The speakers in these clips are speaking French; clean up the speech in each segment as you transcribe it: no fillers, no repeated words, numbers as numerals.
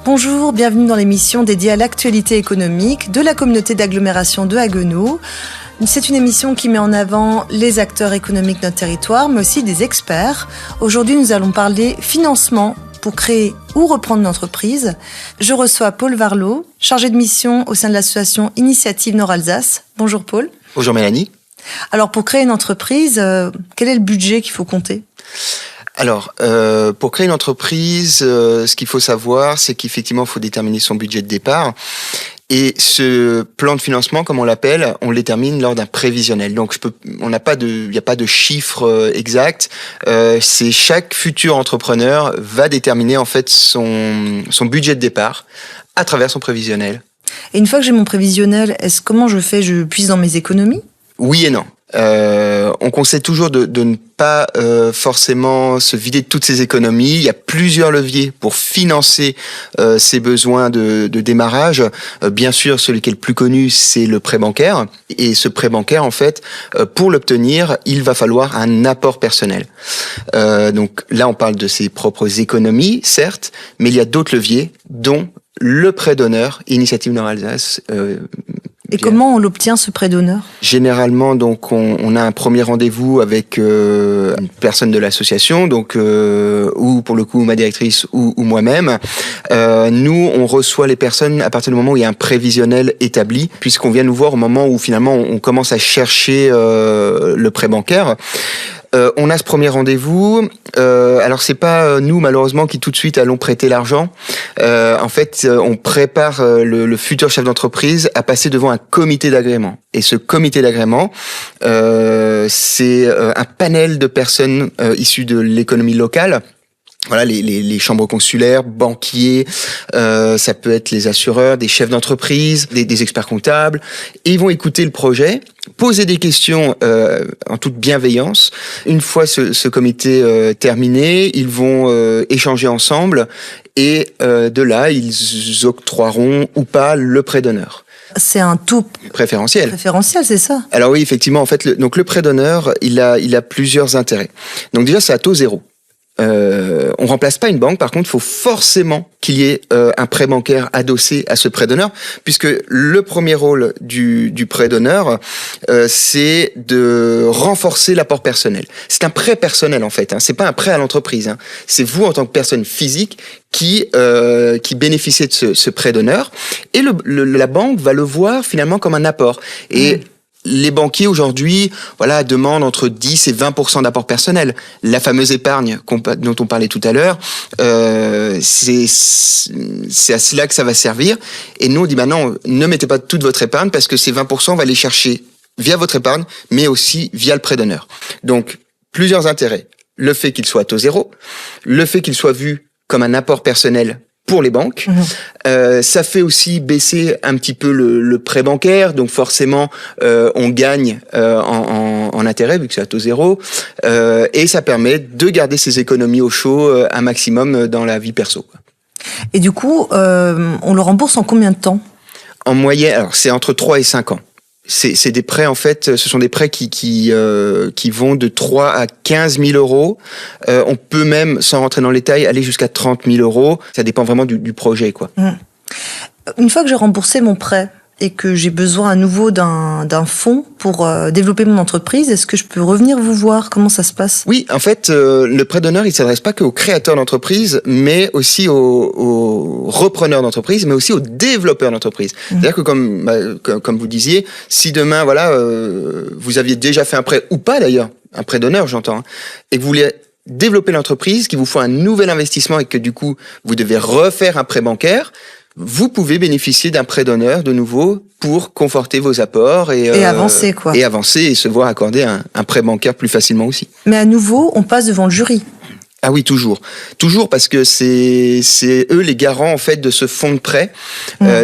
Bonjour, bienvenue dans l'émission dédiée à l'actualité économique de la communauté d'agglomération de Haguenau. C'est une émission qui met en avant les acteurs économiques de notre territoire, mais aussi des experts. Aujourd'hui, nous allons parler financement pour créer ou reprendre une entreprise. Je reçois Paul Varlot, chargé de mission au sein de l'association Initiative Nord-Alsace. Bonjour Paul. Bonjour Mélanie. Alors pour créer une entreprise, quel est le budget qu'il faut compter ? Alors, pour créer une entreprise, ce qu'il faut savoir, c'est qu'effectivement, il faut déterminer son budget de départ. Et ce plan de financement, comme on l'appelle, on le détermine lors d'un prévisionnel. Donc, il n'y a pas de chiffre exact. C'est chaque futur entrepreneur va déterminer en fait son budget de départ à travers son prévisionnel. Et une fois que j'ai mon prévisionnel, comment je fais ? Je puise dans mes économies ? Oui et non. On conseille toujours de ne pas forcément se vider de toutes ses économies. Il y a plusieurs leviers pour financer ses besoins de démarrage. Bien sûr, celui qui est le plus connu, c'est le prêt bancaire. Et ce prêt bancaire, en fait, pour l'obtenir, il va falloir un apport personnel. Donc là, on parle de ses propres économies, certes, mais il y a d'autres leviers, dont le prêt d'honneur, Initiative Nord-Alsace. Et comment on l'obtient, ce prêt d'honneur ? Généralement, donc, on a un premier rendez-vous avec une personne de l'association, donc ou pour le coup ma directrice ou moi-même. Nous, on reçoit les personnes à partir du moment où il y a un prévisionnel établi, puisqu'on vient nous voir au moment où finalement on commence à chercher le prêt bancaire. On a ce premier rendez-vous. Alors c'est pas nous malheureusement qui tout de suite allons prêter l'argent. En fait, on prépare le futur chef d'entreprise à passer devant un comité d'agrément. Et ce comité d'agrément, c'est un panel de personnes issues de l'économie locale. Voilà, les chambres consulaires, banquiers, ça peut être les assureurs, des chefs d'entreprise, des experts comptables. Et ils vont écouter le projet, poser des questions en toute bienveillance. Une fois ce comité terminé, ils vont échanger ensemble et de là, ils octroieront ou pas le prêt d'honneur. C'est un taux préférentiel. Préférentiel, c'est ça ? Alors oui, effectivement, en fait, donc le prêt d'honneur, il a plusieurs intérêts. Donc déjà, c'est à taux zéro. On remplace pas une banque, par contre, il faut forcément qu'il y ait un prêt bancaire adossé à ce prêt d'honneur, puisque le premier rôle du prêt d'honneur, c'est de renforcer l'apport personnel. C'est un prêt personnel en fait, hein. C'est pas un prêt à l'entreprise. Hein. C'est vous en tant que personne physique qui bénéficiez de ce prêt d'honneur, et la banque va le voir finalement comme un apport. Et les banquiers aujourd'hui, demandent entre 10 et 20% d'apport personnel. La fameuse épargne dont on parlait tout à l'heure, c'est à cela que ça va servir. Et nous, on dit, non, ne mettez pas toute votre épargne parce que ces 20%, on va les chercher via votre épargne, mais aussi via le prêt d'honneur. Donc, plusieurs intérêts. Le fait qu'il soit à taux zéro, le fait qu'il soit vu comme un apport personnel pour les banques. Ça fait aussi baisser un petit peu le prêt bancaire, donc forcément on gagne en intérêt vu que c'est à taux zéro, et ça permet de garder ses économies au chaud un maximum dans la vie perso. Et du coup, on le rembourse en combien de temps ? En moyenne, alors c'est entre 3 et 5 ans. C'est des prêts, en fait, ce sont des prêts qui vont de 3 à 15 000 euros. On peut même, sans rentrer dans les détails, aller jusqu'à 30 000 euros. Ça dépend vraiment du projet, quoi. Une fois que j'ai remboursé mon prêt et que j'ai besoin à nouveau d'un fonds pour développer mon entreprise, est-ce que je peux revenir vous voir ? Comment ça se passe ? Oui, en fait, le prêt d'honneur, il s'adresse pas qu'aux créateurs d'entreprise, mais aussi aux repreneurs d'entreprise, mais aussi aux développeurs d'entreprise. C'est-à-dire que comme vous disiez, si demain, vous aviez déjà fait un prêt, ou pas d'ailleurs, un prêt d'honneur, j'entends, et que vous voulez développer l'entreprise, qu'il vous faut un nouvel investissement et que du coup, vous devez refaire un prêt bancaire, vous pouvez bénéficier d'un prêt d'honneur de nouveau pour conforter vos apports et avancer, quoi. Et avancer et se voir accorder un prêt bancaire plus facilement aussi. Mais à nouveau, on passe devant le jury. Ah oui, toujours parce que c'est eux les garants en fait de ce fonds de prêt.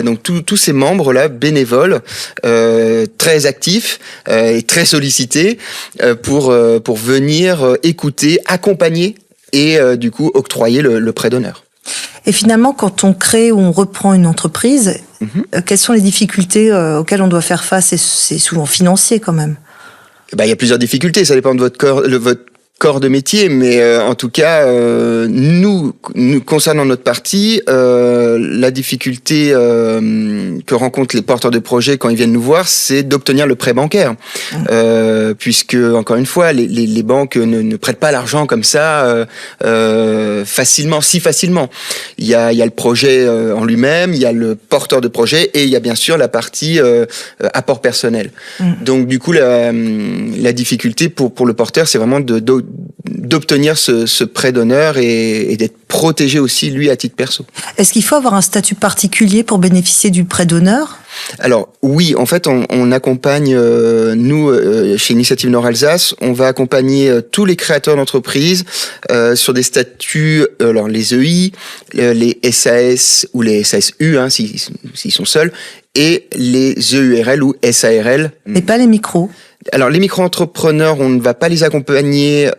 Donc tous ces membres là bénévoles, très actifs et très sollicités pour venir écouter, accompagner et du coup octroyer le prêt d'honneur. Et finalement, quand on crée ou on reprend une entreprise, quelles sont les difficultés auxquelles on doit faire face ? Et c'est souvent financier quand même. Il y a plusieurs difficultés, ça dépend de votre corps de métier, mais en tout cas, nous concernant notre partie, la difficulté que rencontrent les porteurs de projets quand ils viennent nous voir, c'est d'obtenir le prêt bancaire, puisque encore une fois, les banques ne prêtent pas l'argent comme ça si facilement. Il y a le projet en lui-même, il y a le porteur de projet et il y a bien sûr la partie apport personnel. Donc du coup, la difficulté pour le porteur, c'est vraiment d'obtenir ce prêt d'honneur et d'être protégé aussi, lui, à titre perso. Est-ce qu'il faut avoir un statut particulier pour bénéficier du prêt d'honneur ? Alors oui, en fait, on accompagne, nous, chez Initiative Nord-Alsace, on va accompagner tous les créateurs d'entreprises sur des statuts, alors les EI, les SAS ou les SASU, s'ils sont seuls, et les EURL ou SARL. Et pas les micros. Alors les micro-entrepreneurs, on ne va pas les accompagner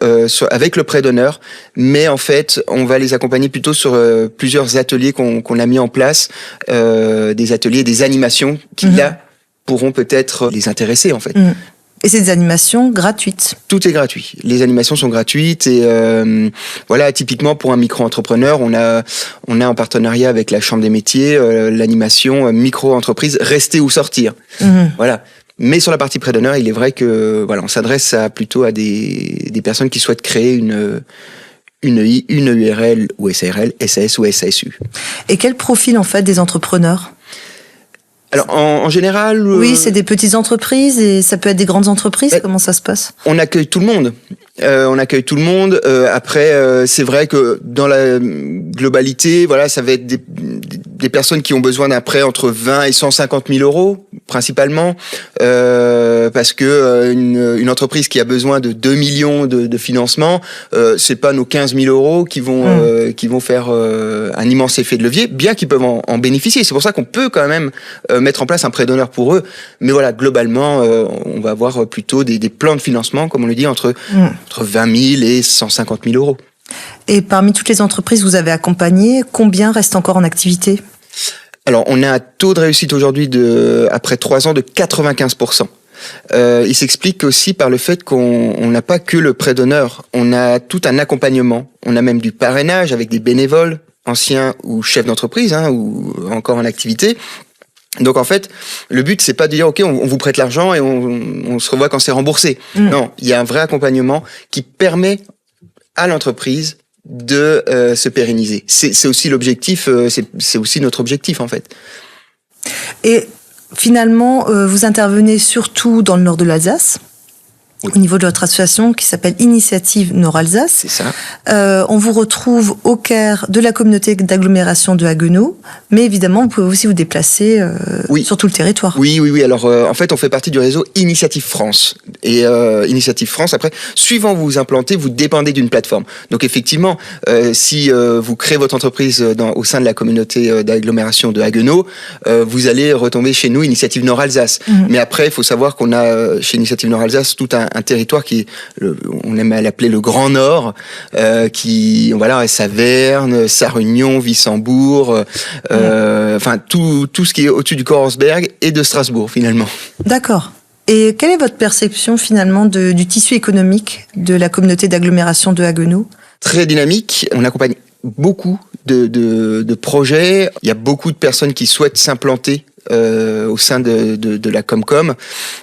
avec le prêt d'honneur, mais en fait, on va les accompagner plutôt sur plusieurs ateliers qu'on a mis en place, des ateliers, des animations qui là pourront peut-être les intéresser en fait. Et c'est des animations gratuites. Tout est gratuit. Les animations sont gratuites et voilà, typiquement pour un micro-entrepreneur, on a en partenariat avec la Chambre des métiers l'animation micro-entreprise rester ou sortir. Voilà. Mais sur la partie prêt d'honneur, il est vrai que voilà, on s'adresse plutôt à des personnes qui souhaitent créer une EI, une URL ou SARL, SAS ou SASU. Et quel profil en fait des entrepreneurs ? Alors en général, oui, c'est des petites entreprises et ça peut être des grandes entreprises. Comment ça se passe ? On accueille tout le monde. Après, c'est vrai que dans la globalité, voilà, ça va être des personnes qui ont besoin d'un prêt entre 20 et 150 000 euros, principalement, parce que une entreprise qui a besoin de 2 millions de financement, c'est pas nos 15 000 euros qui vont faire un immense effet de levier, bien qu'ils peuvent en bénéficier. C'est pour ça qu'on peut quand même mettre en place un prêt d'honneur pour eux. Mais voilà, globalement, on va avoir plutôt des plans de financement, comme on le dit, entre 20 000 et 150 000 euros. Et parmi toutes les entreprises que vous avez accompagnées, combien restent encore en activité ? Alors, on a un taux de réussite aujourd'hui après 3 ans de 95%. Il s'explique aussi par le fait qu'on n'a pas que le prêt d'honneur, on a tout un accompagnement, on a même du parrainage avec des bénévoles, anciens ou chefs d'entreprise, ou encore en activité. Donc en fait, le but c'est pas de dire ok, on vous prête l'argent et on se revoit quand c'est remboursé. Non, il y a un vrai accompagnement qui permet à l'entreprise de se pérenniser. C'est aussi l'objectif, c'est aussi notre objectif en fait. Et finalement, vous intervenez surtout dans le nord de l'Alsace. Oui. Au niveau de votre association qui s'appelle Initiative Nord-Alsace. C'est ça. On vous retrouve au cœur de la communauté d'agglomération de Haguenau, mais évidemment, vous pouvez aussi vous déplacer sur tout le territoire. Oui. Alors, en fait, on fait partie du réseau Initiative France. Et Initiative France, après, suivant où vous vous implantez, vous dépendez d'une plateforme. Donc, effectivement, si vous créez votre entreprise au sein de la communauté d'agglomération de Haguenau, vous allez retomber chez nous, Initiative Nord-Alsace. Mais après, il faut savoir qu'on a chez Initiative Nord-Alsace tout un territoire qui on aime l'appeler le Grand Nord, qui voilà, Saverne, Sarre-Union, Wissembourg, enfin tout ce qui est au-dessus du Korsberg et de Strasbourg finalement. D'accord. Et quelle est votre perception finalement du tissu économique de la communauté d'agglomération de Haguenau ? Très dynamique. On accompagne beaucoup de projets. Il y a beaucoup de personnes qui souhaitent s'implanter au sein de la Comcom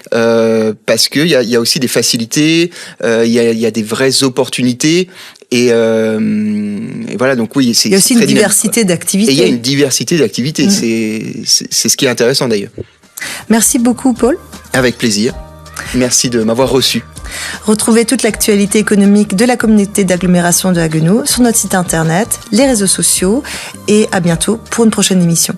parce que il y a aussi des facilités, il y a des vraies opportunités et voilà, donc oui, c'est il y a aussi une diversité d'activités. Et il y a une diversité d'activités, c'est ce qui est intéressant d'ailleurs. Merci beaucoup Paul. Avec plaisir. Merci de m'avoir reçu. Retrouvez toute l'actualité économique de la communauté d'agglomération de Haguenau sur notre site internet, les réseaux sociaux et à bientôt pour une prochaine émission.